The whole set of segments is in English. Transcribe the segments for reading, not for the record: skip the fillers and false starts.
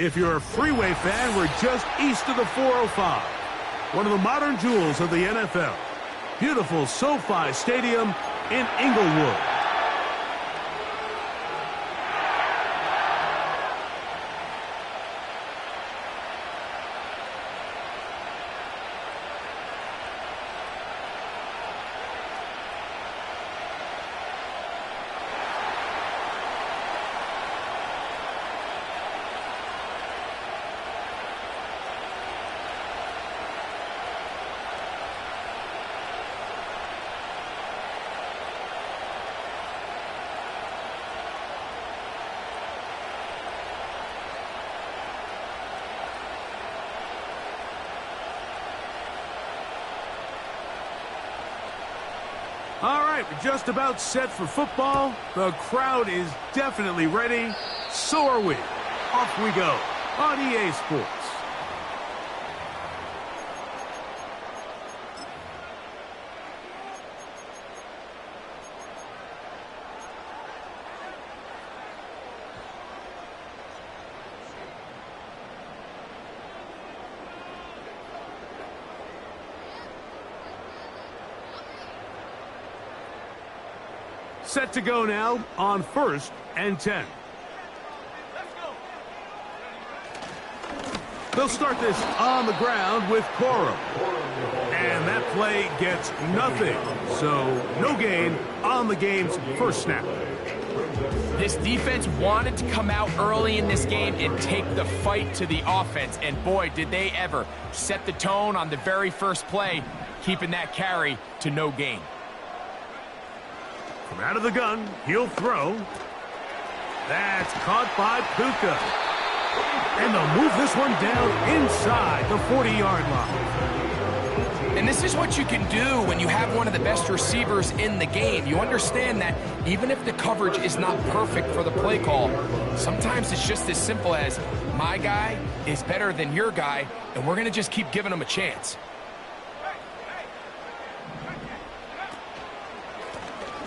If you're a freeway fan, we're just east of the 405. One of the modern jewels of the NFL. Beautiful SoFi Stadium in Inglewood. All right, we're just about set for football. The crowd is definitely ready. So are we. Off we go on EA Sports. Set to go now on 1st and 10. They'll start this on the ground with Corum. And that play gets nothing. So no gain on the game's first snap. This defense wanted to come out early in this game and take the fight to the offense. And boy, did they ever set the tone on the very first play, keeping that carry to no gain. From out of the gun, he'll throw. That's caught by Puka. And they'll move this one down inside the 40-yard line. And this is what you can do when you have one of the best receivers in the game. You understand that even if the coverage is not perfect for the play call, sometimes it's just as simple as my guy is better than your guy, and we're going to just keep giving him a chance.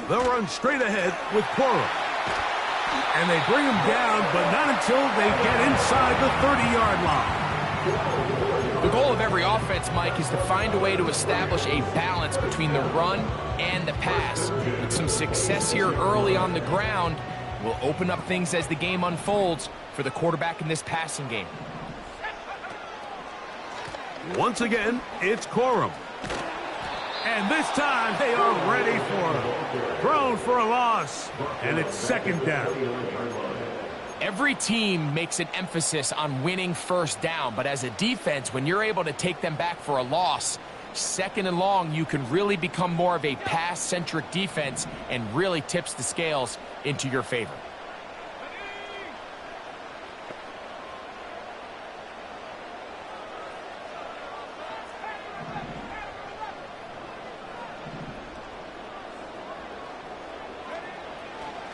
They'll run straight ahead with Corum. And they bring him down, but not until they get inside the 30-yard line. The goal of every offense, Mike, is to find a way to establish a balance between the run and the pass. With some success here early on the ground, will open up things as the game unfolds for the quarterback in this passing game. Once again, it's Corum. And this time, they are ready for him. Thrown for a loss, and it's second down. Every team makes an emphasis on winning first down, but as a defense, when you're able to take them back for a loss, second and long, you can really become more of a pass-centric defense and really tips the scales into your favor.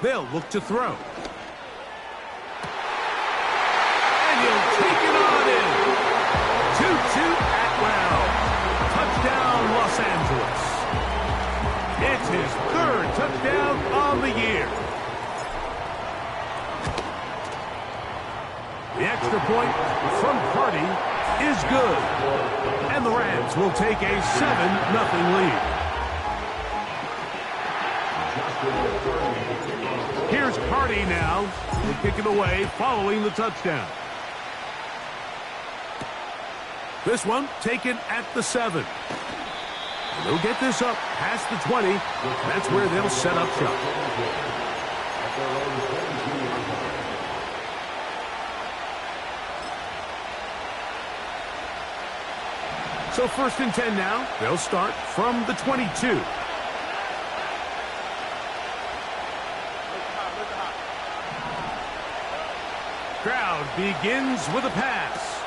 They'll look to throw. And he'll take it on in. 2-2 Atwell. Touchdown, Los Angeles. It's his third touchdown on the year. The extra point from Hardy is good. And the Rams will take a 7-0 lead. Here's Hardy now. He'll kick it away following the touchdown. This one taken at the 7. And they'll get this up past the 20. That's where they'll set up shop. So 1st and 10 now. They'll start from the 22. Crowd begins with a pass.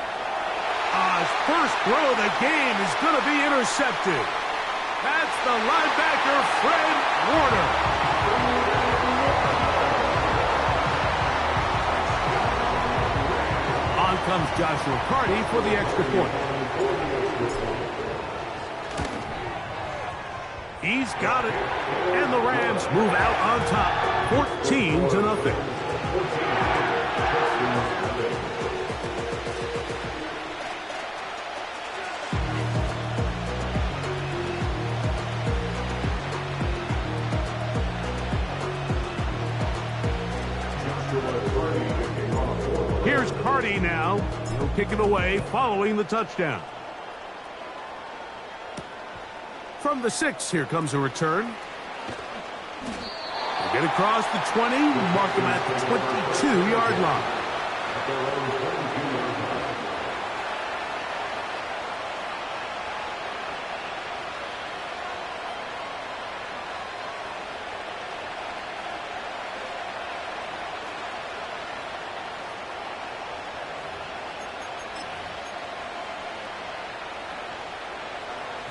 His first throw of the game is going to be intercepted. That's the linebacker, Fred Warner. On comes Joshua Carty for the extra point. He's got it. And the Rams move out on top, 14-0. Here's Carty now. He'll kick it away following the touchdown. From the 6, here comes a return. They'll get across the 20, mark him at the 22-yard line.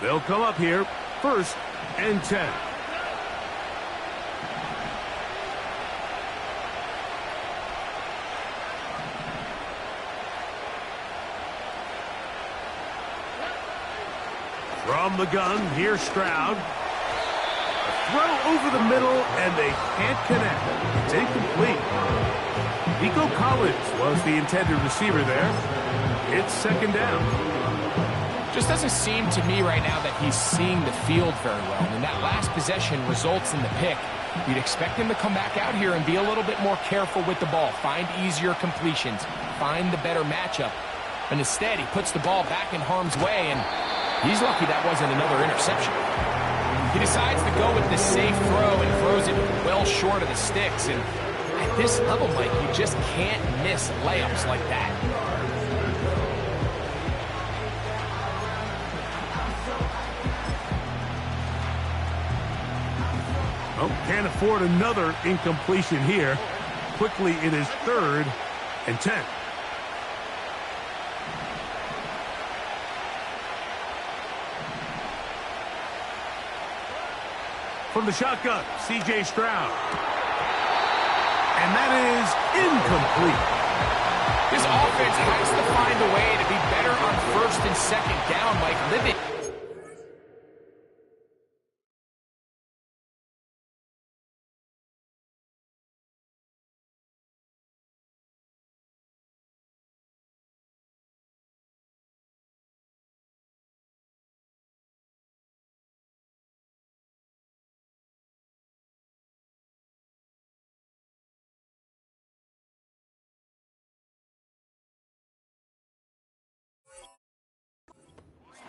They'll come up here, 1st and 10. From the gun, here's Stroud. A throw over the middle, and they can't connect. It's incomplete. Nico Collins was the intended receiver there. It's 2nd down. Just doesn't seem to me right now that he's seeing the field very well. And that last possession results in the pick. You'd expect him to come back out here and be a little bit more careful with the ball, find easier completions, find the better matchup. But instead, he puts the ball back in harm's way, and he's lucky that wasn't another interception. He decides to go with the safe throw and throws it well short of the sticks. And at this level, Mike, you just can't miss layups like that. Oh, can't afford another incompletion here. Quickly, it is 3rd and 10. From the shotgun, C.J. Stroud. And that is incomplete. This offense has to find a way to be better on 1st and 2nd down, Mike. Live it.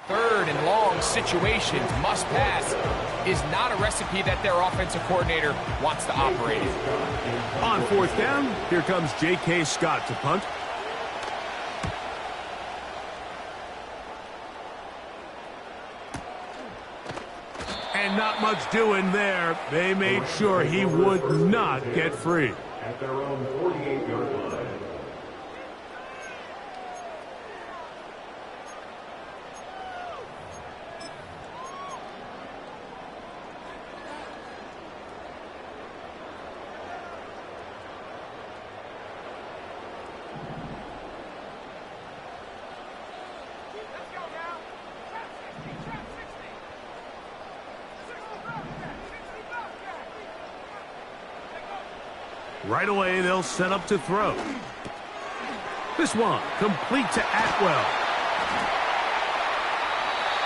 Third and long situations, must pass, is not a recipe that their offensive coordinator wants to operate in. On 4th down, here comes J.K. Scott to punt. And not much doing there. They made sure he would not get free. At their own 48-yard line. Right away, they'll set up to throw. This one complete to Atwell.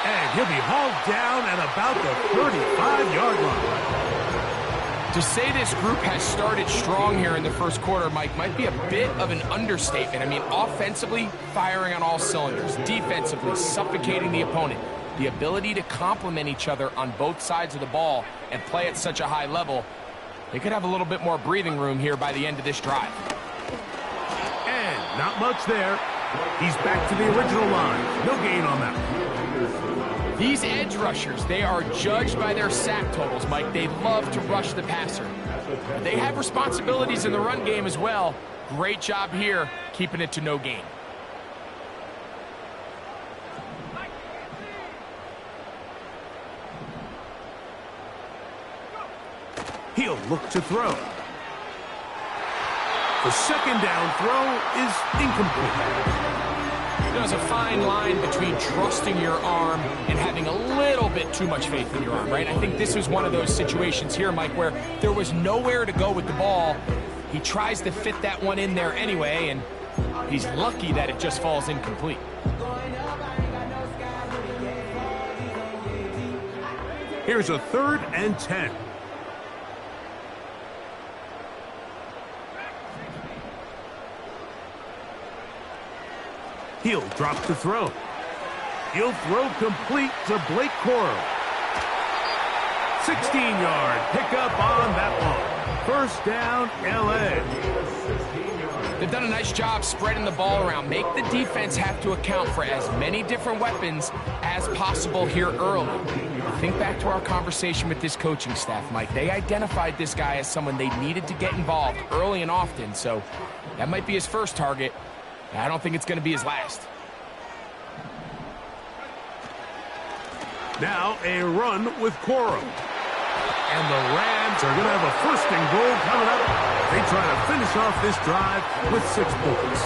And he'll be hauled down at about the 35-yard line. To say this group has started strong here in the 1st quarter, Mike, might be a bit of an understatement. I mean, offensively, firing on all cylinders. Defensively, suffocating the opponent. The ability to complement each other on both sides of the ball and play at such a high level. They could have a little bit more breathing room here by the end of this drive. And not much there. He's back to the original line. No gain on that. These edge rushers, they are judged by their sack totals, Mike. They love to rush the passer. They have responsibilities in the run game as well. Great job here, keeping it to no gain. He'll look to throw. The 2nd down throw is incomplete. There's a fine line between trusting your arm and having a little bit too much faith in your arm, right? I think this was one of those situations here, Mike, where there was nowhere to go with the ball. He tries to fit that one in there anyway, and he's lucky that it just falls incomplete. Here's a 3rd and 10. He'll drop to throw. He'll throw complete to Blake Corum. 16-yard pickup on that one. First down, L.A. They've done a nice job spreading the ball around. Make the defense have to account for as many different weapons as possible here early. Think back to our conversation with this coaching staff, Mike. They identified this guy as someone they needed to get involved early and often, so that might be his first target. I don't think it's going to be his last. Now a run with Corum. And the Rams are going to have a first and goal coming up. They try to finish off this drive with 6 points.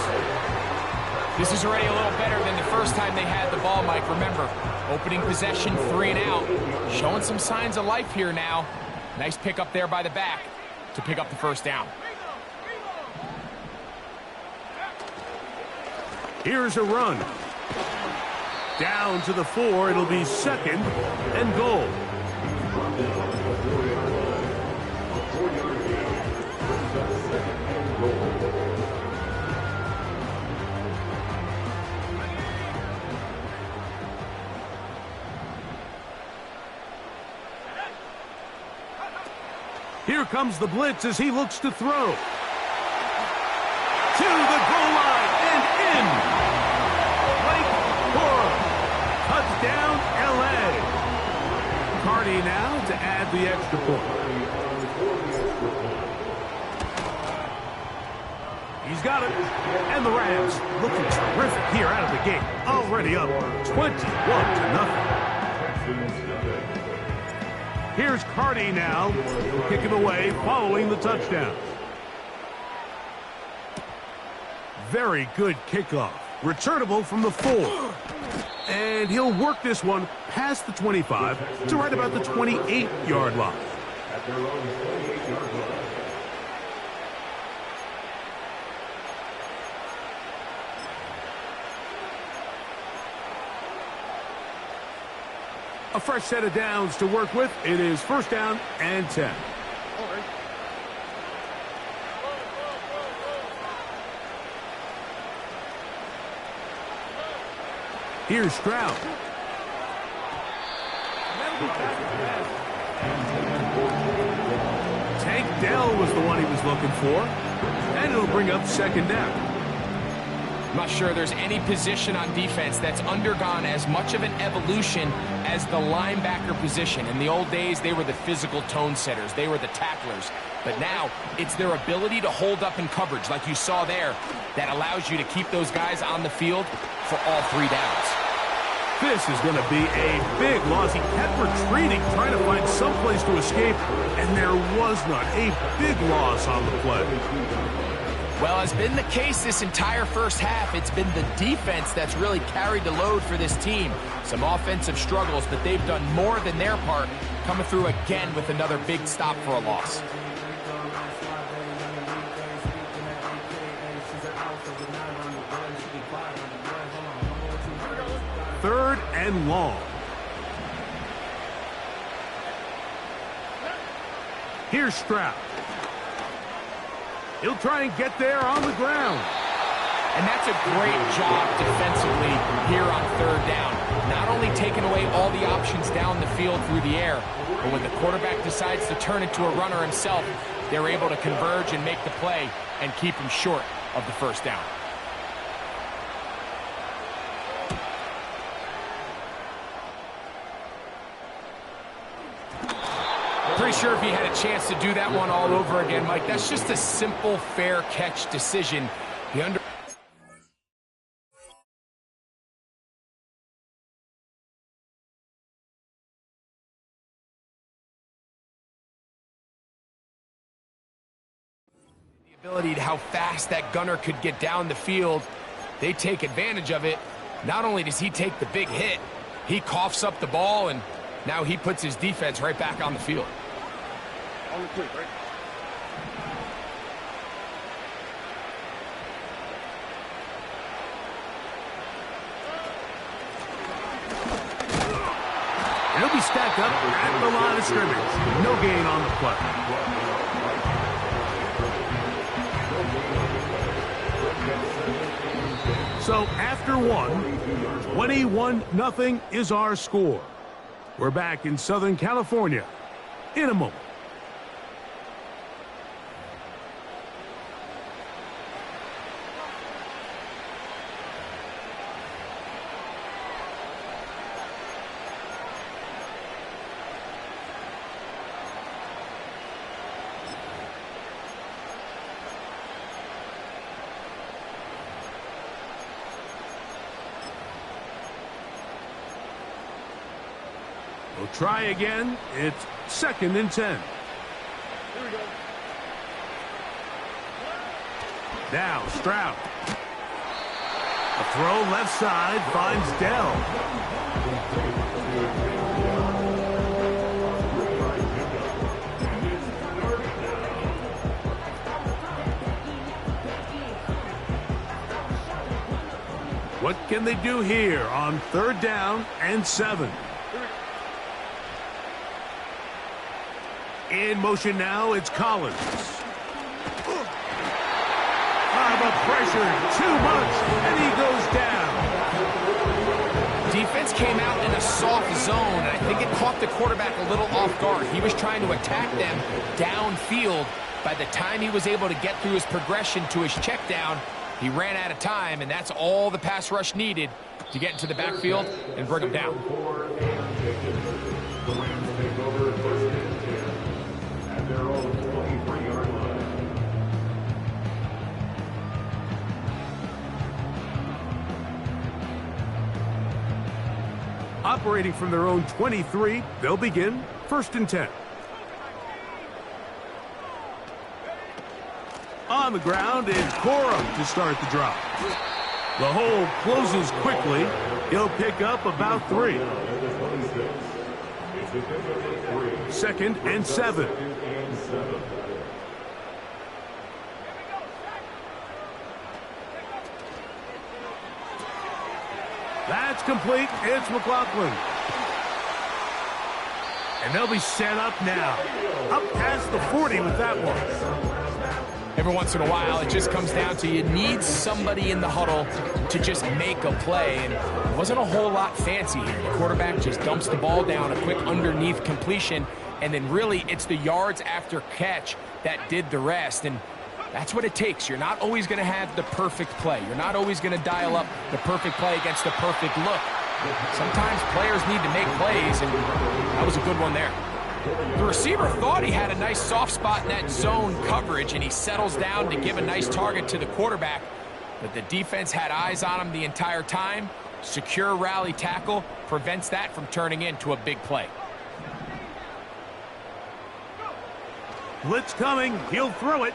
This is already a little better than the first time they had the ball, Mike. Remember, opening possession, 3 and out. Showing some signs of life here now. Nice pick up there by the back to pick up the first down. Here's a run. Down to the 4. It'll be second and goal. Here comes the blitz as he looks to throw. To the goal line and in. Blake Corum. Touchdown, L.A. Cardi now to add the extra point. He's got it. And the Rams looking terrific here out of the gate. Already up 21-0. Here's Cardi now, kicking away following the touchdown. Very good kickoff. Returnable from the 4. And he'll work this one past the 25 to right about the 28-yard line. At their own 28-yard line. A fresh set of downs to work with. It is first down and 10. Here's Stroud. Tank Dell was the one he was looking for. And it'll bring up second down. I'm not sure there's any position on defense that's undergone as much of an evolution as the linebacker position. In the old days, they were the physical tone setters. They were the tacklers. But now, it's their ability to hold up in coverage, like you saw there, that allows you to keep those guys on the field for all 3 downs. This is going to be a big loss. He kept retreating, trying to find some place to escape, and there was not. A big loss on the play. Well, as been the case this entire first half, it's been the defense that's really carried the load for this team. Some offensive struggles, but they've done more than their part, coming through again with another big stop for a loss. Third and long. Here's Stroud. He'll try and get there on the ground. And that's a great job defensively here on third down. Not only taking away all the options down the field through the air, but when the quarterback decides to turn it to a runner himself, they're able to converge and make the play and keep him short of the first down. Pretty sure if he had a chance to do that one all over again, Mike, that's just a simple, fair catch decision. The ability to how fast that gunner could get down the field, they take advantage of it. Not only does he take the big hit, he coughs up the ball, and now he puts his defense right back on the field. On the quick, right? And he'll be stacked up at the line of scrimmage. No gain on the play. So after one, 21-0 is our score. We're back in Southern California in a moment. We'll try again. It's 2nd and 10. Here we go. Now Stroud. A throw left side finds Dell. What can they do here on 3rd down and 7? In motion now, it's Collins. The pressure, too much, and he goes down. Defense came out in a soft zone, and I think it caught the quarterback a little off guard. He was trying to attack them downfield. By the time he was able to get through his progression to his check down, he ran out of time, and that's all the pass rush needed to get into the backfield and bring him down. The Rams take over 1st and 10 at their own 23-yard line. Operating from their own 23, they'll begin 1st and 10. On the ground, it's Corum to start the drive. The hole closes quickly. He'll pick up about 3. 2nd and 7. That's complete. It's McLaughlin. And they'll be set up now. Up past the 40 with that one. Every once in a while, it just comes down to you need somebody in the huddle to just make a play, and it wasn't a whole lot fancy here. The quarterback just dumps the ball down, a quick underneath completion, and then really it's the yards after catch that did the rest, and that's what it takes. You're not always going to have the perfect play. You're not always going to dial up the perfect play against the perfect look. Sometimes players need to make plays, and that was a good one there. The receiver thought he had a nice soft spot in that zone coverage, and he settles down to give a nice target to the quarterback. But the defense had eyes on him the entire time. Secure rally tackle prevents that from turning into a big play. Blitz coming. He'll throw it.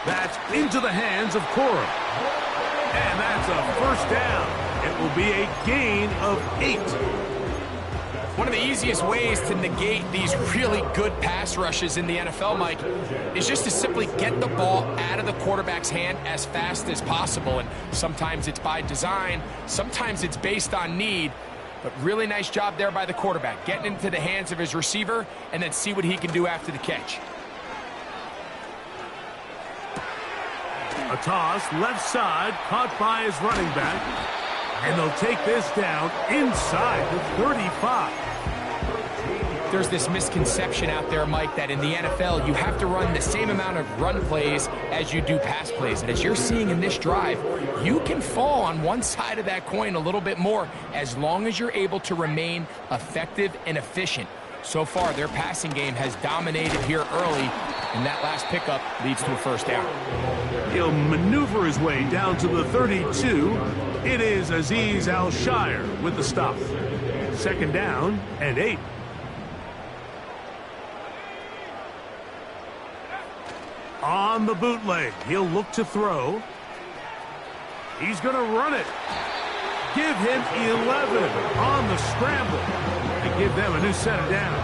That's into the hands of Corum. And that's a 1st down. It will be a gain of 8. One of the easiest ways to negate these really good pass rushes in the NFL, Mike, is just to simply get the ball out of the quarterback's hand as fast as possible. And sometimes it's by design, sometimes it's based on need. But really nice job there by the quarterback, getting into the hands of his receiver and then see what he can do after the catch. A toss, left side, caught by his running back. And they'll take this down inside the 35. There's this misconception out there, Mike, that in the NFL, you have to run the same amount of run plays as you do pass plays. And as you're seeing in this drive, you can fall on one side of that coin a little bit more as long as you're able to remain effective and efficient. So far, their passing game has dominated here early, and that last pickup leads to a 1st down. He'll maneuver his way down to the 32. It is Azeez Al-Shire with the stop. 2nd down and 8. On the bootleg, he'll look to throw. He's going to run it. Give him 11 on the scramble to give them a new set of downs.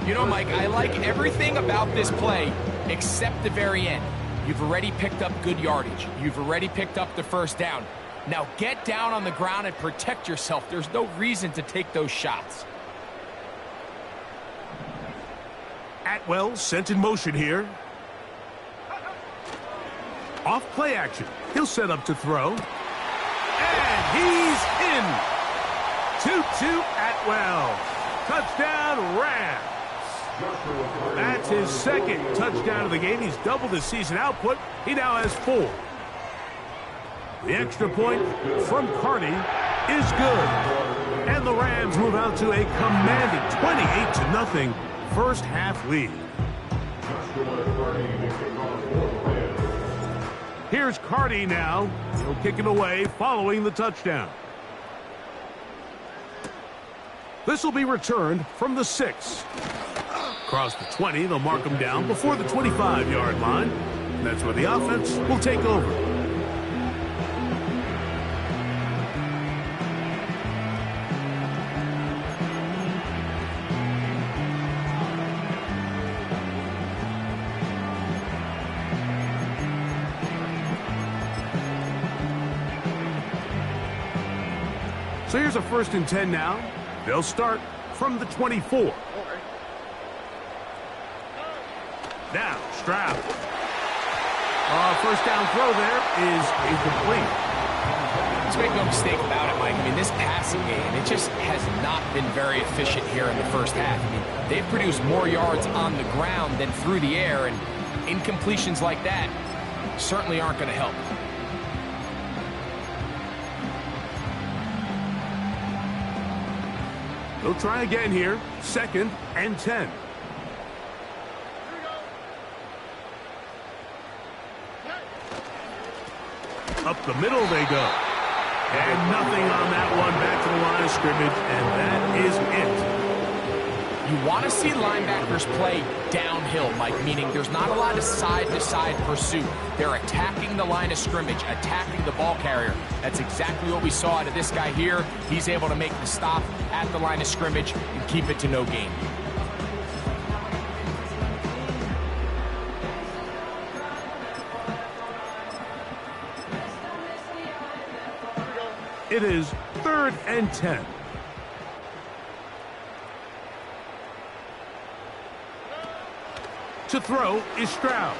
You know, Mike, I like everything about this play except the very end. You've already picked up good yardage. You've already picked up the 1st down. Now get down on the ground and protect yourself. There's no reason to take those shots. Atwell sent in motion here. Off play action. He'll set up to throw. And he's in. Tutu Atwell. Touchdown, Rams. That's his second touchdown of the game. He's doubled his season output. He now has 4. The extra point from Carty is good. And the Rams move out to a commanding 28-0 first half lead. Here's Carty now. He'll kick it away following the touchdown. This will be returned from the 6. Across the 20, they'll mark him down before the 25-yard line. And that's where the offense will take over. So here's a 1st and 10 now. They'll start from the 24. Now, Stroud. First down throw there is incomplete. Let's make no mistake about it, Mike. I mean, this passing game, it just has not been very efficient here in the first half. I mean, they've produced more yards on the ground than through the air, and incompletions like that certainly aren't going to help. They'll try again here. 2nd and 10. Up the middle they go. And nothing on that one. Back to the line of scrimmage, and that is it. You want to see linebackers play downhill, Mike, meaning there's not a lot of side-to-side pursuit. They're attacking the line of scrimmage, attacking the ball carrier. That's exactly what we saw out of this guy here. He's able to make the stop at the line of scrimmage and keep it to no gain. It is 3rd and 10. To throw is Stroud.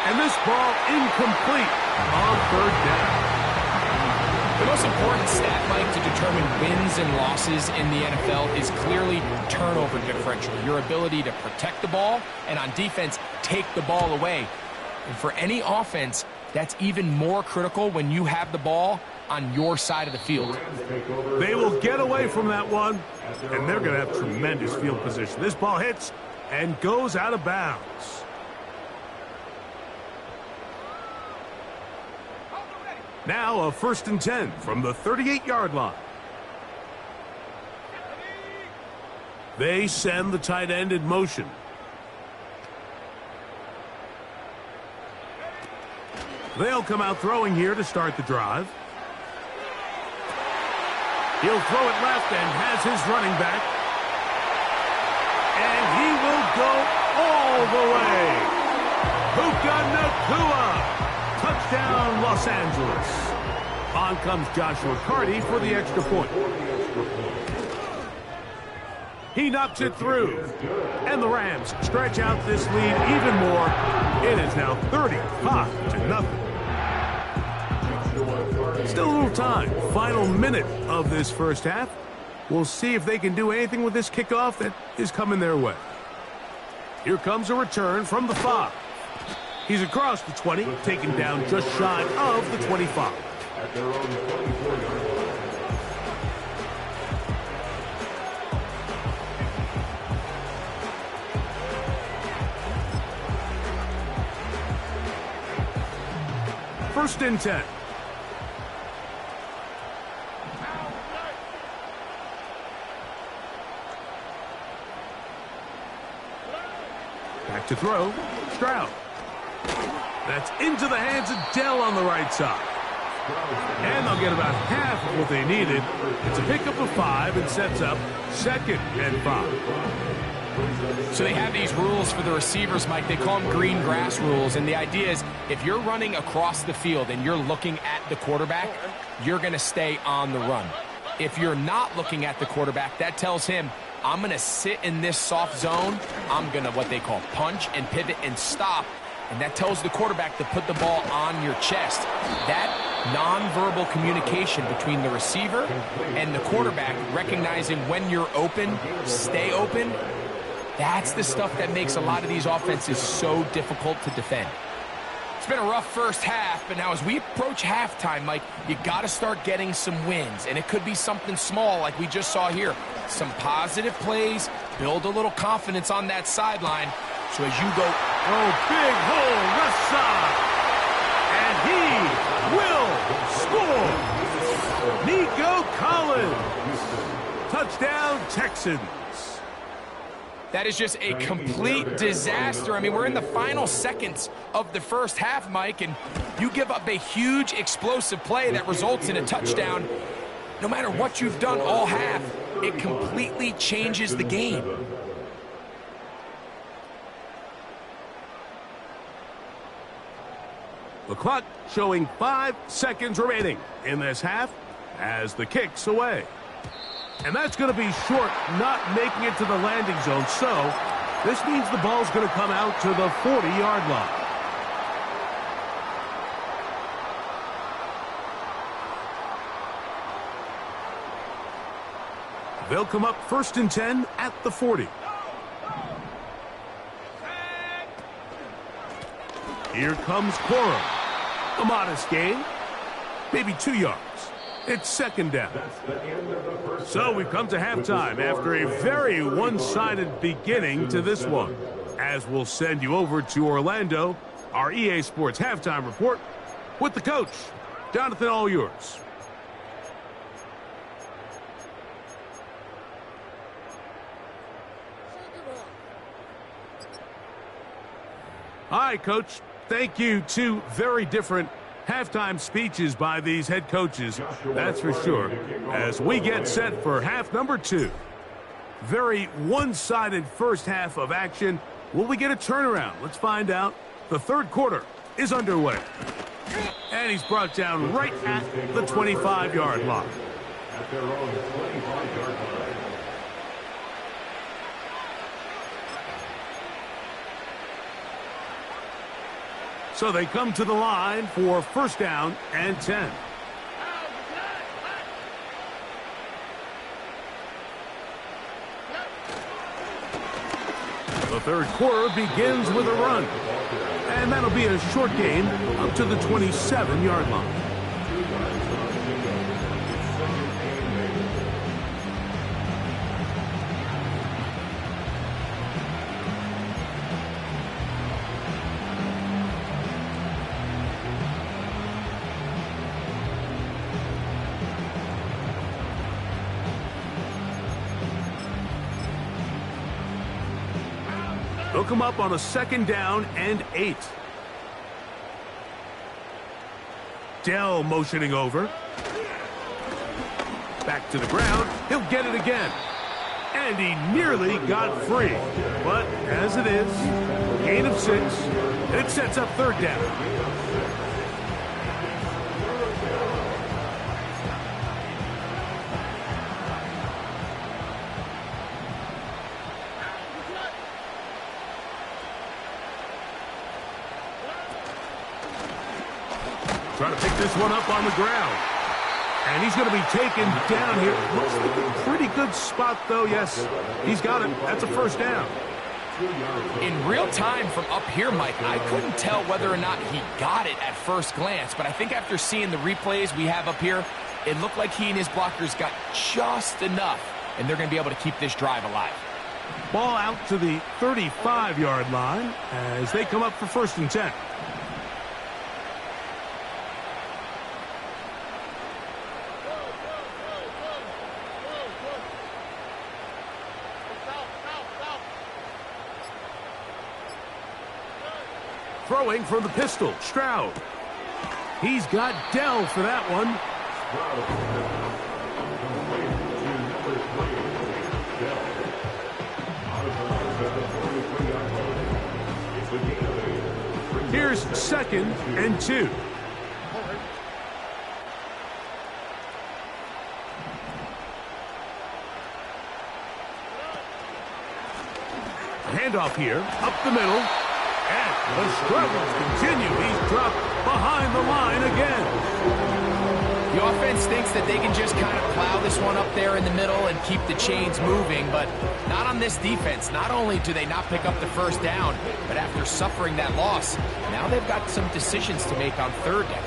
And this ball incomplete on 3rd down. The most important stat, Mike, to determine wins and losses in the NFL is clearly turnover differential, your ability to protect the ball and on defense take the ball away. And for any offense, that's even more critical when you have the ball on your side of the field. They will get away from that one, and they're going to have tremendous field position. This ball hits and goes out of bounds. Now a 1st and 10 from the 38-yard line. They send the tight end in motion. They'll come out throwing here to start the drive. He'll throw it left and has his running back. And he will go all the way. Puka Nacua. Touchdown, Los Angeles. On comes Joshua Carty for the extra point. He knocks it through. And the Rams stretch out this lead even more. It is now 35-0. Still a little time. Final minute of this first half. We'll see if they can do anything with this kickoff that is coming their way. Here comes a return from the 5. He's across the 20, taken down just shy of the 25. At their own 24-yard line. First and 10. Back to throw. Stroud. That's into the hands of Dell on the right side. And they'll get about half of what they needed. It's a pickup of 5 and sets up 2nd and 5. So they have these rules for the receivers, Mike. They call them green grass rules. And the idea is if you're running across the field and you're looking at the quarterback, you're going to stay on the run. If you're not looking at the quarterback, that tells him, I'm going to sit in this soft zone. I'm going to what they call punch and pivot and stop. and that tells the quarterback to put the ball on your chest. That nonverbal communication between the receiver and the quarterback, recognizing when you're open, stay open, that's the stuff that makes a lot of these offenses so difficult to defend. It's been a rough first half, but now as we approach halftime, Mike, you got to start getting some wins, and it could be something small like we just saw here. Some positive plays, build a little confidence on that sideline. So as you go, oh, big hole left side, and he will score. Nico Collins, touchdown Texans. That is just a complete disaster. I mean, we're in the final seconds of the first half, Mike, and you give up a huge explosive play that results in a touchdown. No matter what you've done all half, it completely changes the game. The clock showing 5 seconds remaining in this half as the kick's away. And that's going to be short, not making it to the landing zone. So this means the ball's going to come out to the 40-yard line. They'll come up 1st and 10 at the 40. Here comes Corum. A modest gain, maybe 2 yards. It's 2nd down. So we've come to halftime after a very one-sided beginning to this one. As we'll send you over to Orlando, our EA Sports halftime report with the coach. Jonathan, all yours. Hi, Coach. Thank you. 2 very different halftime speeches by these head coaches, that's for sure, as we get set for half number 2. Very one-sided first half of action. Will we get a turnaround? Let's find out. The 3rd quarter is underway. And he's brought down right at the 25-yard line. At their own 25-yard line. So they come to the line for 1st down and 10. The 3rd quarter begins with a run. And that'll be a short gain up to the 27-yard line. They'll come up on a 2nd down and 8. Dell motioning over. Back to the ground. He'll get it again. And he nearly got free. But as it is, gain of 6. And it sets up 3rd down. Trying to pick this one up on the ground. And he's going to be taken down here. Looks like a pretty good spot, though. Yes, he's got it. That's a 1st down. In real time from up here, Mike, I couldn't tell whether or not he got it at first glance. But I think after seeing the replays we have up here, it looked like he and his blockers got just enough. And they're going to be able to keep this drive alive. Ball out to the 35-yard line as they come up for 1st and 10. Throwing from the pistol, Stroud. He's got Dell for that one. Here's 2nd and 2. Handoff here, up the middle. And the struggles continue. He's dropped behind the line again. The offense thinks that they can just kind of plow this one up there in the middle and keep the chains moving, but not on this defense. Not only do they not pick up the first down, but after suffering that loss, now they've got some decisions to make on third down.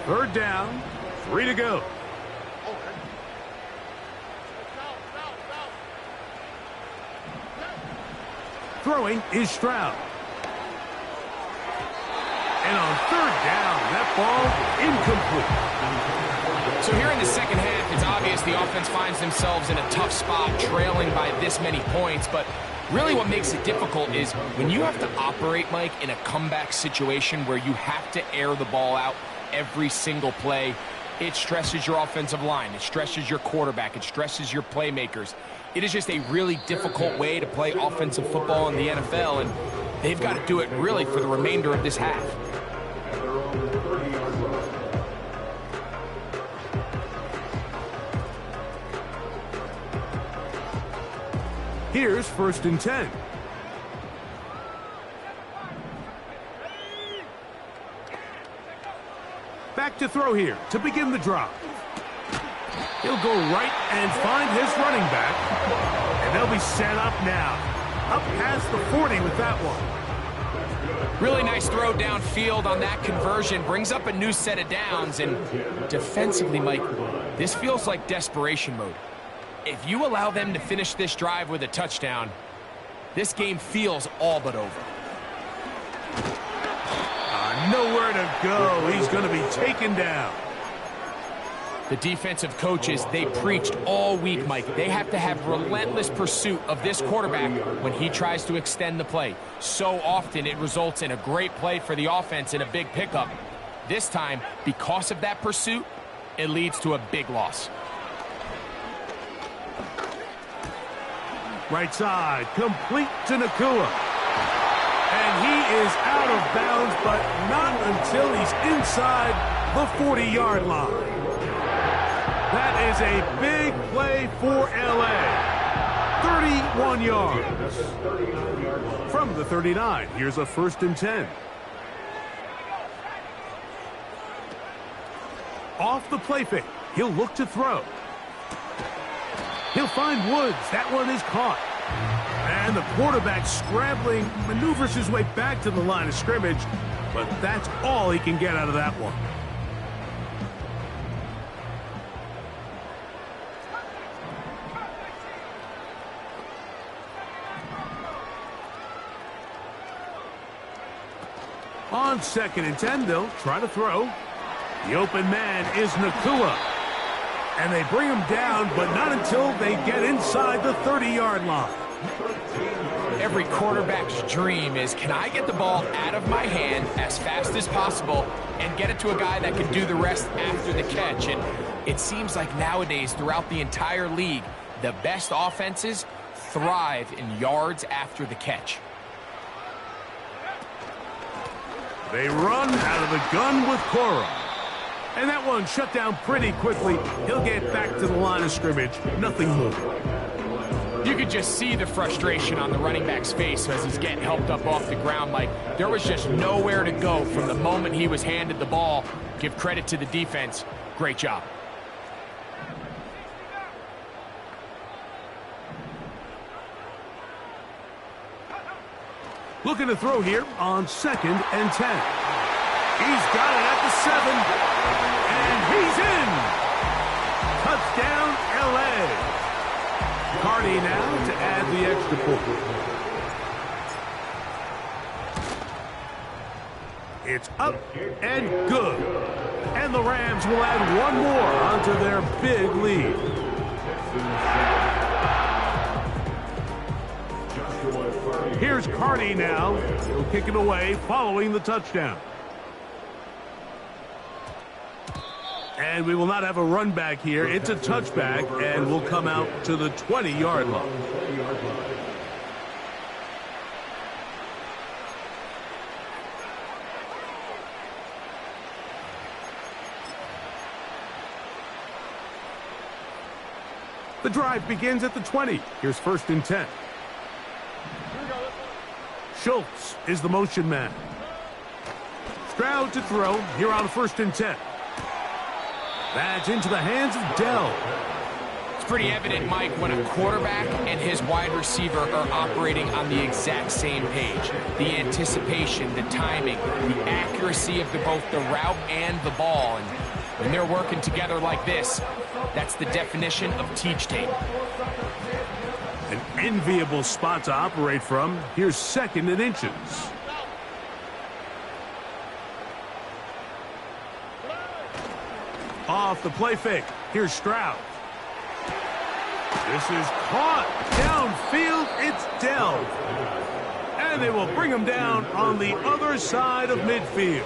Third down, 3 to go. Throwing is Stroud. And on third down, that ball incomplete. So here in the second half, it's obvious the offense finds themselves in a tough spot, trailing by this many points. But really what makes it difficult is when you have to operate, Mike, in a comeback situation where you have to air the ball out every single play, it stresses your offensive line. It stresses your quarterback. It stresses your playmakers. It is just a really difficult way to play offensive football in the NFL, and they've got to do it really for the remainder of this half. Here's 1st and 10. Back to throw here to begin the drop. He'll go right and find his running back. And they'll be set up now. Up past the 40 with that one. Really nice throw downfield on that conversion. Brings up a new set of downs. And defensively, Mike, this feels like desperation mode. If you allow them to finish this drive with a touchdown, this game feels all but over. Nowhere to go. He's going to be taken down. The defensive coaches, they preached all week, Mike. They have to have relentless pursuit of this quarterback when he tries to extend the play. So often it results in a great play for the offense and a big pickup. This time, because of that pursuit, it leads to a big loss. Right side, complete to Nakua. And he is out of bounds, but not until he's inside the 40-yard line. That is a big play for L.A. 31 yards. From the 39, here's a 1st and 10. Off the play fake, he'll look to throw. He'll find Woods. That one is caught. And the quarterback scrambling, maneuvers his way back to the line of scrimmage, but that's all he can get out of that one. On 2nd and 10, they'll try to throw. The open man is Nakua. And they bring him down, but not until they get inside the 30-yard line. Every quarterback's dream is, can I get the ball out of my hand as fast as possible and get it to a guy that can do the rest after the catch? And it seems like nowadays, throughout the entire league, the best offenses thrive in yards after the catch. They run out of the gun with Cora. And that one shut down pretty quickly. He'll get back to the line of scrimmage. Nothing more. You could just see the frustration on the running back's face as he's getting helped up off the ground. Like, there was just nowhere to go from the moment he was handed the ball. Give credit to the defense. Great job. Looking to throw here on 2nd and 10. He's got it at the 7. And he's in. Touchdown, L.A. Cardi now to add the extra point. It's up and good. And the Rams will add one more onto their big lead. Here's Cardi now. He'll kick it away following the touchdown. And we will not have a run back here. It's a touchback, and we'll come out to the 20-yard line. The drive begins at the 20. Here's 1st and 10. Schultz is the motion man. Stroud to throw here on 1st and 10. That's into the hands of Dell. It's pretty evident, Mike, when a quarterback and his wide receiver are operating on the exact same page. The anticipation, the timing, the accuracy of both the route and the ball. And when they're working together like this, that's the definition of teach tape. An enviable spot to operate from. Here's 2nd and inches. Off the play fake. Here's Stroud. This is caught. Downfield, it's Dell. And they will bring him down on the other side of midfield.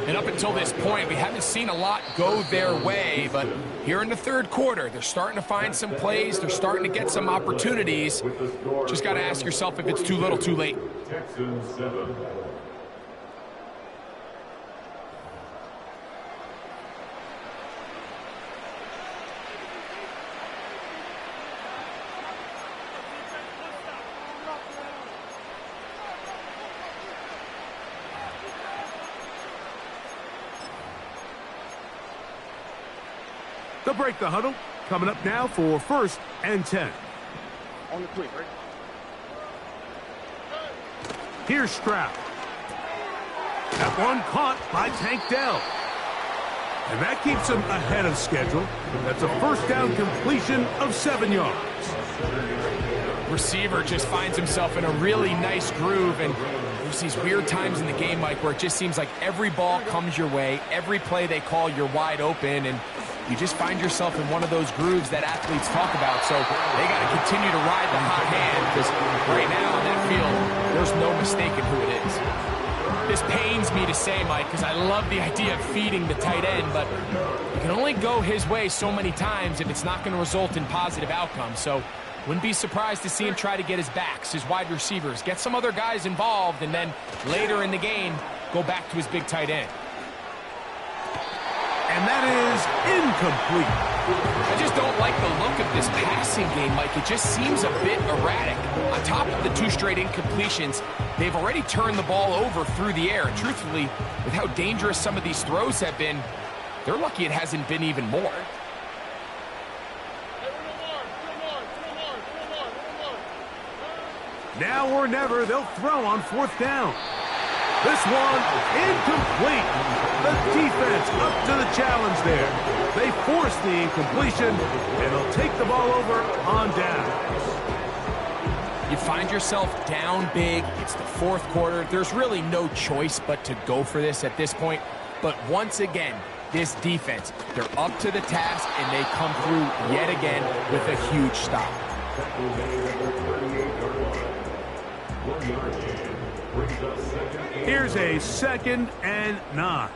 And up until this point, we haven't seen a lot go their way, but here in the 3rd quarter, they're starting to find some plays. They're starting to get some opportunities. Just got to ask yourself if it's too little, too late. Texans 7. They'll break the huddle. Coming up now for 1st and 10. On the quick, right? Here's Stroud. That one caught by Tank Dell. And that keeps him ahead of schedule. That's a 1st down completion of 7 yards. Receiver just finds himself in a really nice groove, and there's these weird times in the game, Mike, where it just seems like every ball comes your way, every play they call, you're wide open, and you just find yourself in one of those grooves that athletes talk about. So they got to continue to ride the hot hand, because right now on that field, there's no mistaking who it is. This pains me to say, Mike, because I love the idea of feeding the tight end, but you can only go his way so many times if it's not going to result in positive outcomes. So wouldn't be surprised to see him try to get his backs, his wide receivers, get some other guys involved, and then later in the game, go back to his big tight end. And that is incomplete. I just don't like the look of this passing game, Mike. It just seems a bit erratic. On top of the 2 straight incompletions, they've already turned the ball over through the air. And truthfully, with how dangerous some of these throws have been, they're lucky it hasn't been even more. Now or never, they'll throw on 4th down. This one incomplete. The defense up to the challenge there. They force the incompletion, and they'll take the ball over on downs. You find yourself down big. It's the 4th quarter. There's really no choice but to go for this at this point. But once again, this defense, they're up to the task, and they come through yet again with a huge stop. Here's a 2nd and 9.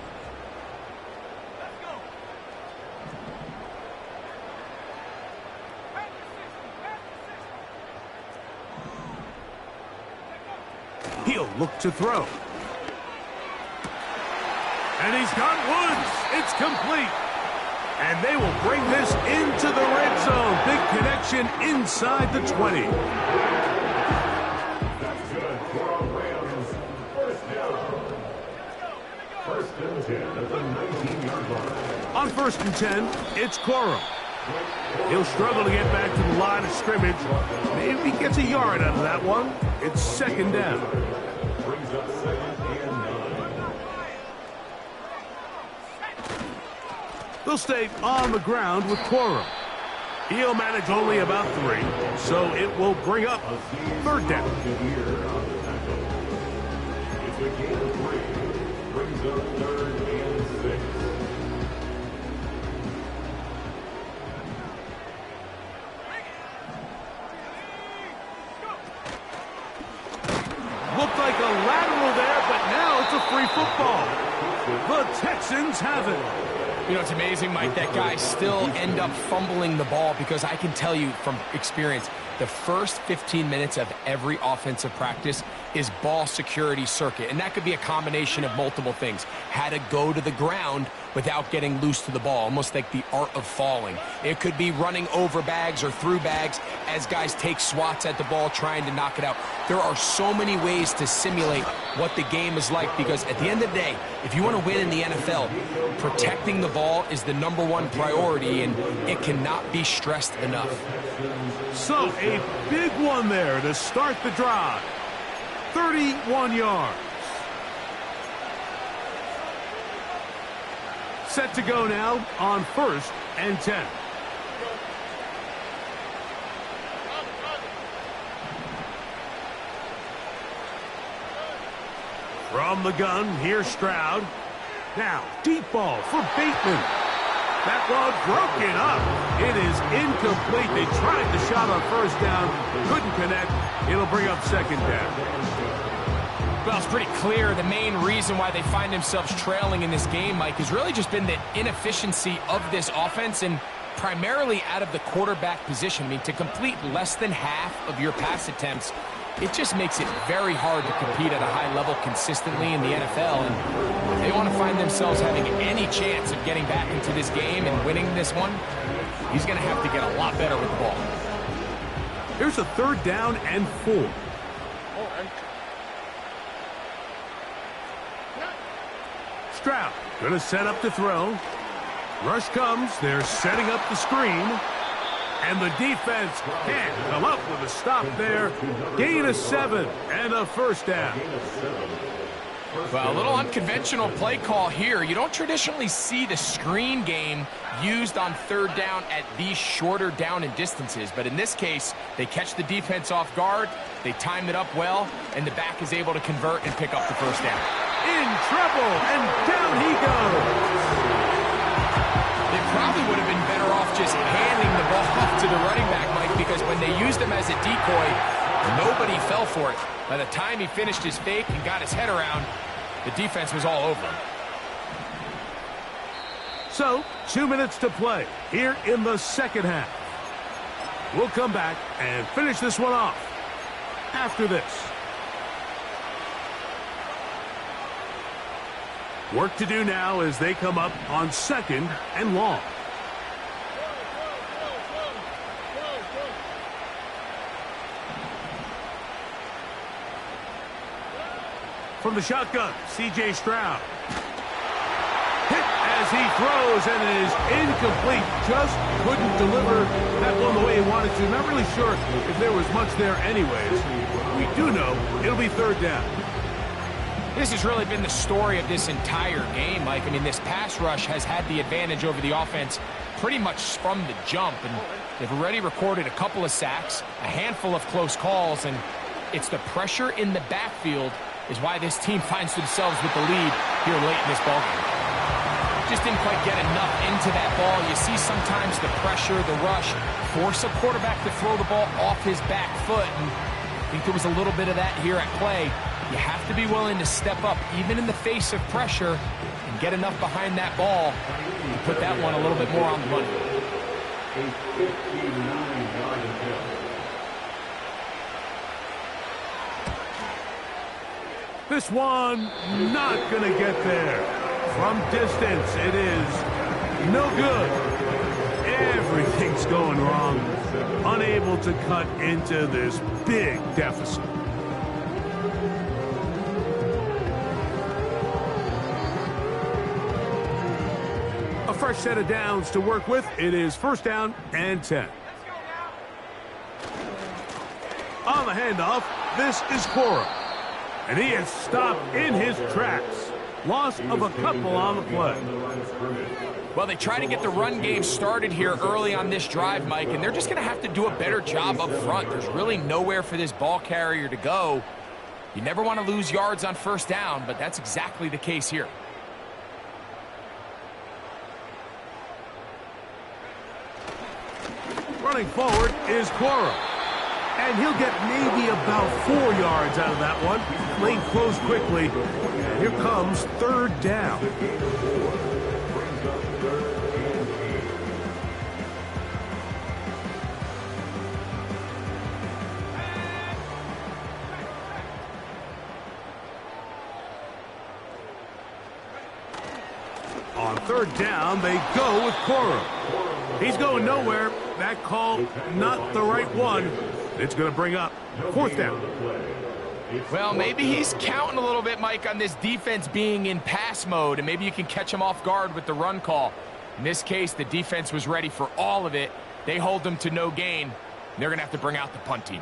He'll look to throw. And he's got Woods. It's complete. And they will bring this into the red zone. Big connection inside the 20. On 1st and 10, it's Corum. He'll struggle to get back to the line of scrimmage. Maybe he gets a yard out of that one. It's 2nd down. Brings up 2nd and 9. They'll stay on the ground with Corum. He'll manage only about 3, so it will bring up 3rd down. It's a gain of 3. Brings up 3rd and 6. Looked like a lateral there, but now it's a free football. The Texans have it. You know, it's amazing, Mike, that guys still end up fumbling the ball, because I can tell you from experience, the first 15 minutes of every offensive practice is ball security circuit. And that could be a combination of multiple things. How to go to the ground without getting loose to the ball, almost like the art of falling. It could be running over bags or through bags as guys take swats at the ball trying to knock it out. There are so many ways to simulate what the game is like, because at the end of the day, if you want to win in the NFL, protecting the ball is the #1 priority, and it cannot be stressed enough. So, a big one there to start the drive. 31 yards. Set to go now on 1st and 10. From the gun, here's Stroud. Now, deep ball for Bateman. That one broken up. It is incomplete. They tried the shot on 1st down, couldn't connect. It'll bring up 2nd down. Well, it's pretty clear the main reason why they find themselves trailing in this game, Mike, has really just been the inefficiency of this offense, and primarily out of the quarterback position. I mean, to complete less than half of your pass attempts, it just makes it very hard to compete at a high level consistently in the NFL. And if they want to find themselves having any chance of getting back into this game and winning this one, he's going to have to get a lot better with the ball. Here's a 3rd down and 4. Stroud going to set up to throw. Rush comes. They're setting up the screen. And the defense can't come up with a stop there. Gain of 7 and a 1st down. Well, a little unconventional play call here. You don't traditionally see the screen game used on 3rd down at these shorter down and distances. But in this case, they catch the defense off guard, they time it up well, and the back is able to convert and pick up the 1st down. In trouble, and down he goes. They probably would have been better off just handing the ball off to the running back, Mike, because when they used him as a decoy, nobody fell for it. By the time he finished his fake and got his head around, the defense was all over him. So, 2 minutes to play here in the 2nd half. We'll come back and finish this one off after this. Work to do now as they come up on 2nd and long. From the shotgun, C.J. Stroud. Hit as he throws, and it is incomplete. Just couldn't deliver that one the way he wanted to. Not really sure if there was much there anyways. We do know it'll be 3rd down. This has really been the story of this entire game, Mike. I mean, this pass rush has had the advantage over the offense pretty much from the jump, and they've already recorded a couple of sacks, a handful of close calls, and it's the pressure in the backfield is why this team finds themselves with the lead here late in this ballgame. Just didn't quite get enough into that ball. You see sometimes the pressure, the rush, force a quarterback to throw the ball off his back foot, and I think there was a little bit of that here at play. You have to be willing to step up, even in the face of pressure, and get enough behind that ball to put that one a little bit more on the money. A 59-yard attempt. This one not going to get there. From distance, it is no good. Everything's going wrong. Unable to cut into this big deficit. A fresh set of downs to work with. It is 1st down and 10. On the handoff, this is Cora. And he is stopped in his tracks. Loss of a couple on the play. Well, they try to get the run game started here early on this drive, Mike, and they're just going to have to do a better job up front. There's really nowhere for this ball carrier to go. You never want to lose yards on 1st down, but that's exactly the case here. Running forward is Cora. And he'll get maybe about 4 yards out of that one. Lane closed quickly. And here comes 3rd down. On third down, they go with Cora. He's going nowhere. That call, not the right one. It's going to bring up fourth down. Well, maybe he's counting a little bit, Mike, on this defense being in pass mode, and maybe you can catch him off guard with the run call. In this case, the defense was ready for all of it. They hold them to no gain. They're going to have to bring out the punt team.